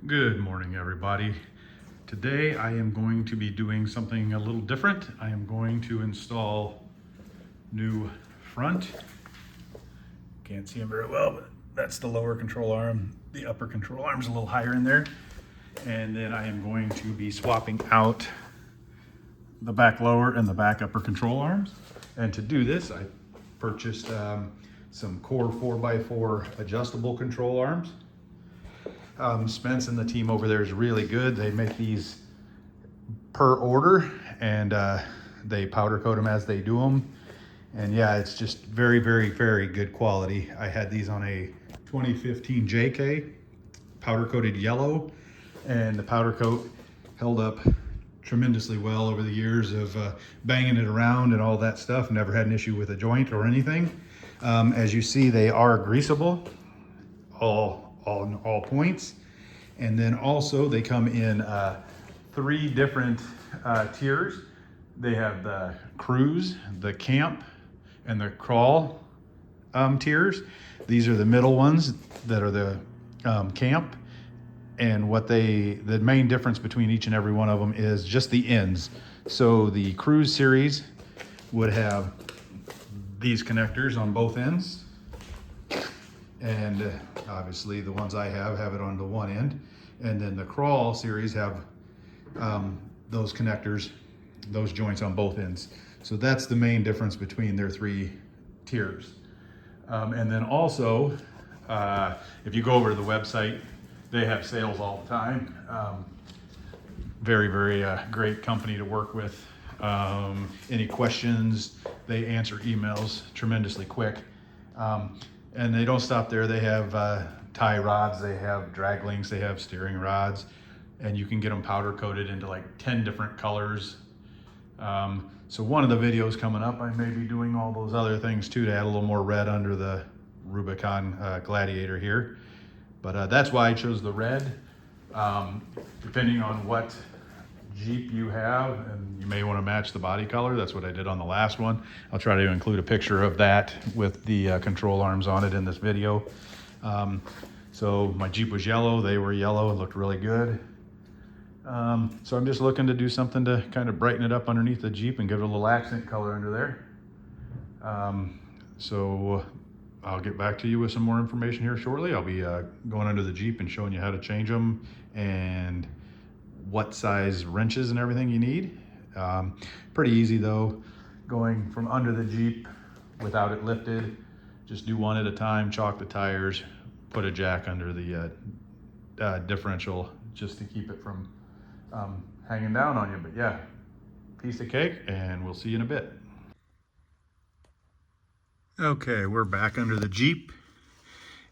Good morning, everybody. Today I am going to be doing something a little different. I am going to install new front. Can't see them very well, but that's the lower control arm. The upper control arm's a little higher in there. And then I am going to be swapping out the back lower and the back upper control arms. And to do this, I purchased some Core 4x4 adjustable control arms. Spence and the team over there is really good. They make these per order, and they powder coat them as they do them. And yeah, it's just very, very, very good quality. I had these on a 2015 JK, powder coated yellow, and the powder coat held up tremendously well over the years of banging it around and all that stuff. Never had an issue with a joint or anything. As you see, they are greasable, all points. And then also they come in 3 different tiers. They have the cruise, the camp, and the crawl tiers. These are the middle ones that are the camp. And the main difference between each and every one of them is just the ends. So the cruise series would have these connectors on both ends. And obviously the ones I have it on the one end. And then the crawl series have those connectors, those joints on both ends. So that's the main difference between their 3 tiers. And then also, if you go over to the website, they have sales all the time. Very, very great company to work with. Any questions, they answer emails tremendously quick. And they don't stop there. They have tie rods, they have drag links, they have steering rods, and you can get them powder coated into like 10 different colors. So one of the videos coming up, I may be doing all those other things too to add a little more red under the Rubicon Gladiator here. But that's why I chose the red. Depending on what Jeep you have, and you may want to match the body color. That's what I did on the last one. I'll try to include a picture of that with the control arms on it in this video. So my Jeep was yellow, they were yellow, it looked really good. So I'm just looking to do something to kind of brighten it up underneath the Jeep and give it a little accent color under there. So I'll get back to you with some more information here shortly. I'll be going under the Jeep and showing you how to change them and what size wrenches and everything you need. Pretty easy though, going from under the Jeep without it lifted. Just do one at a time, chalk the tires, put a jack under the differential just to keep it from hanging down on you. But yeah, piece of cake, and we'll see you in a bit. Okay, we're back under the Jeep,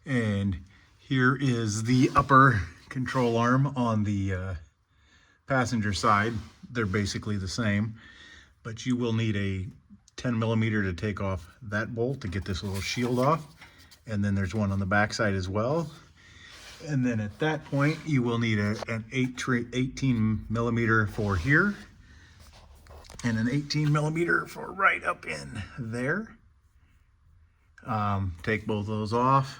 and here is the upper control arm on the passenger side. They're basically the same, but you will need a 10mm to take off that bolt to get this little shield off. And then there's one on the back side as well. And then at that point, you will need an 18mm for here, and an 18mm for right up in there. Take both those off.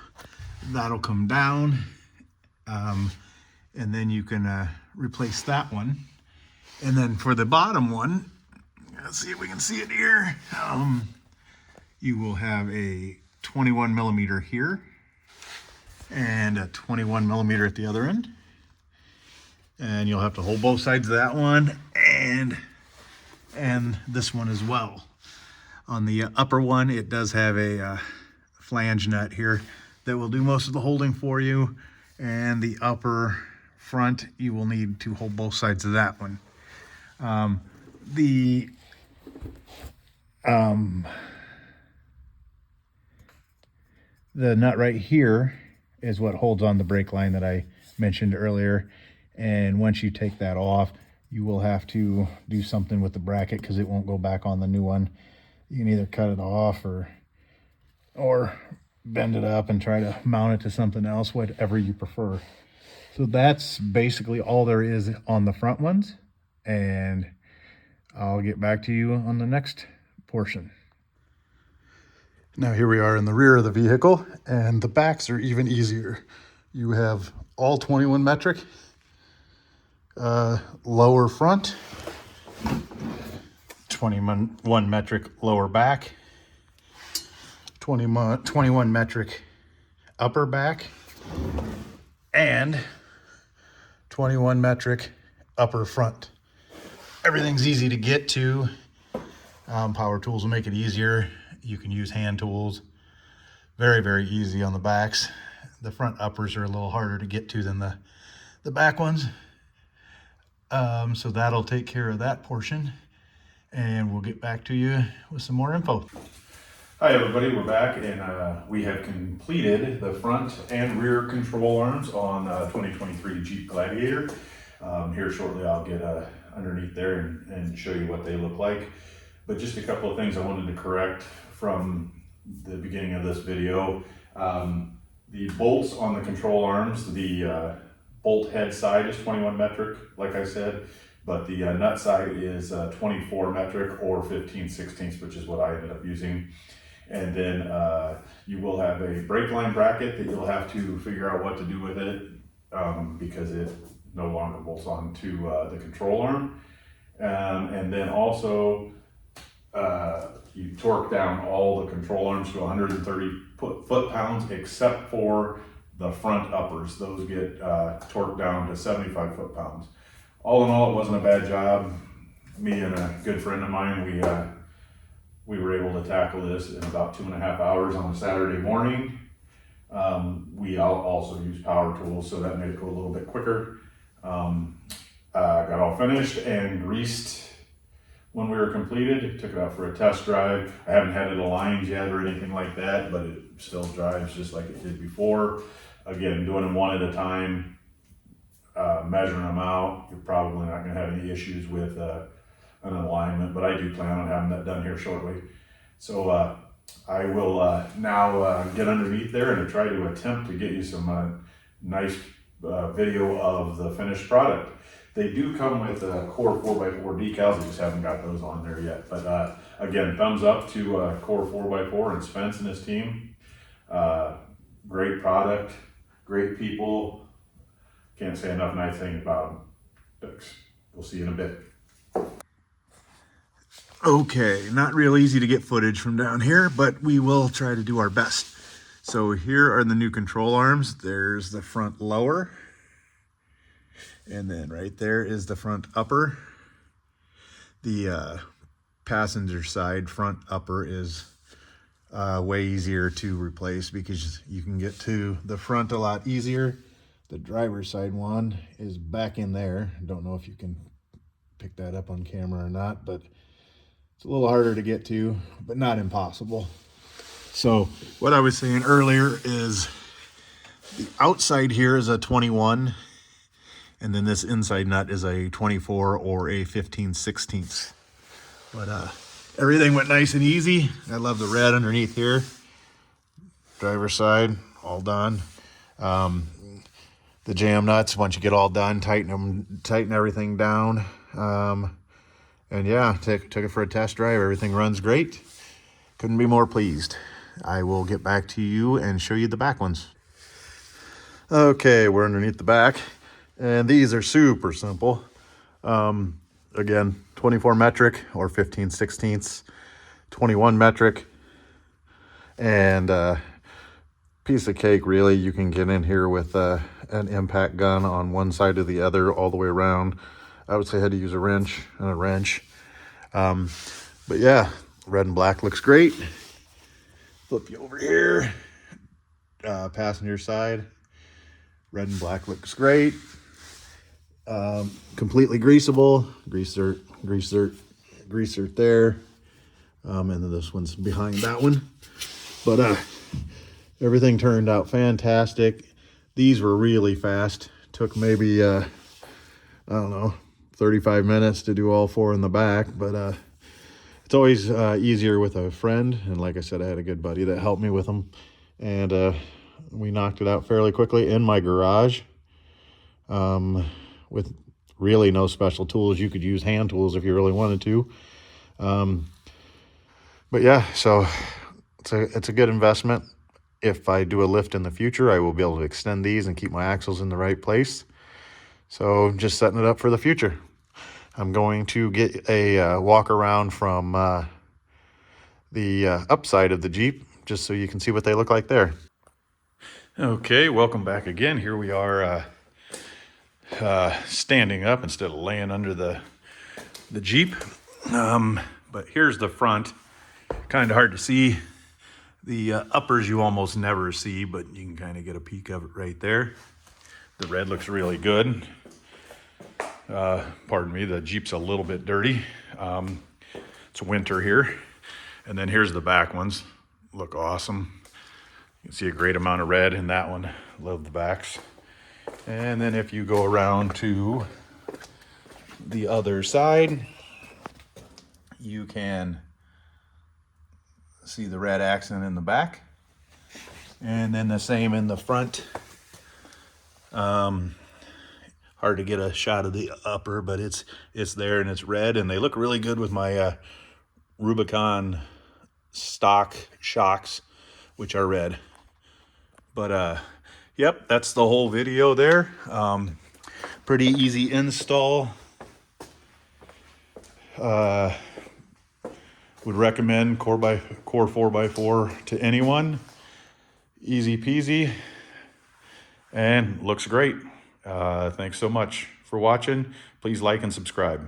That'll come down. And then you can replace that one. And then for the bottom one, let's see if we can see it here. You will have a 21mm here and a 21mm at the other end. And you'll have to hold both sides of that one and this one as well. On the upper one, it does have a flange nut here that will do most of the holding for you. And the upper front, you will need to hold both sides of that one. The nut right here is what holds on the brake line that I mentioned earlier. And once you take that off, you will have to do something with the bracket because it won't go back on the new one. You can either cut it off or bend it up and try to mount it to something else, whatever you prefer. So that's basically all there is on the front ones. And I'll get back to you on the next portion. Now here we are in the rear of the vehicle, and the backs are even easier. You have all 21 metric. Lower front, 21 metric lower back, 21 metric upper back, and 21 metric upper front. Everything's easy to get to. Power tools will make it easier. You can use hand tools. Very, very easy on the backs. The front uppers are a little harder to get to than the back ones. So that'll take care of that portion. And we'll get back to you with some more info. Hi everybody, we're back, and we have completed the front and rear control arms on 2023 Jeep Gladiator. Here shortly I'll get underneath there and show you what they look like. But just a couple of things I wanted to correct from the beginning of this video. The bolts on the control arms, the bolt head side is 21 metric, like I said, but the nut side is 24 metric or 15/16, which is what I ended up using. And then you will have a brake line bracket that you'll have to figure out what to do with it because it no longer bolts onto the control arm. And then also you torque down all the control arms to 130 foot-pounds except for the front uppers. Those get torqued down to 75 foot-pounds. All in all, it wasn't a bad job. Me and a good friend of mine, we were able to tackle this in about 2.5 hours on a Saturday morning. We also use power tools, so that made it go a little bit quicker. Got all finished and greased when we were completed. Took it out for a test drive. I haven't had it aligned yet or anything like that, but it still drives just like it did before. Again, doing them one at a time, measuring them out. You're probably not going to have any issues with an alignment, but I do plan on having that done here shortly. So I will now get underneath there and try to attempt to get you some nice video of the finished product. They do come with Core 4x4 decals. I just haven't got those on there yet. But again, thumbs up to Core 4x4 and Spence and his team. Great product, great people. Can't say enough nice things about them. Thanks. We'll see you in a bit. Okay, not real easy to get footage from down here, but we will try to do our best. So here are the new control arms. There's the front lower. And then right there is the front upper. The passenger side front upper is way easier to replace because you can get to the front a lot easier. The driver's side one is back in there. Don't know if you can pick that up on camera or not, but it's a little harder to get to, but not impossible. So what I was saying earlier is the outside here is a 21, and then this inside nut is a 24 or a 15/16. But everything went nice and easy. I love the red underneath here. Driver's side, all done. The jam nuts, once you get all done, tighten everything down. And yeah, took it for a test drive. Everything runs great. Couldn't be more pleased. I will get back to you and show you the back ones. Okay, we're underneath the back, and these are super simple. Again, 24 metric or 15/16, 21 metric, and piece of cake really. You can get in here with an impact gun on one side or the other all the way around. I would say I had to use a wrench and a wrench. But yeah, red and black looks great. Flip you over here. Passenger side, red and black looks great. Completely greasable. Grease dirt there. And then this one's behind that one. But everything turned out fantastic. These were really fast. Took maybe, I don't know, 35 minutes to do all four in the back. But it's always easier with a friend. And like I said, I had a good buddy that helped me with them. And we knocked it out fairly quickly in my garage. With really no special tools. You could use hand tools if you really wanted to. But yeah, so it's a good investment. if I do a lift in the future, I will be able to extend these and keep my axles in the right place. So just setting it up for the future. I'm going to get a walk around from the upside of the Jeep, just so you can see what they look like there. Okay, welcome back again. Here we are standing up instead of laying under the Jeep. But here's the front. Kind of hard to see. The uppers you almost never see, but you can kind of get a peek of it right there. The red looks really good. Pardon me, the Jeep's a little bit dirty. It's winter here. And then here's the back ones. Look awesome. You can see a great amount of red in that one. Love the backs. And then if you go around to the other side, you can see the red accent in the back. And then the same in the front. Hard to get a shot of the upper, but it's there and it's red, and they look really good with my Rubicon stock shocks, which are red. But yep, that's the whole video there. Pretty easy install. Would recommend Core 4x4 to anyone. Easy peasy, and looks great. Thanks so much for watching. Please like and subscribe.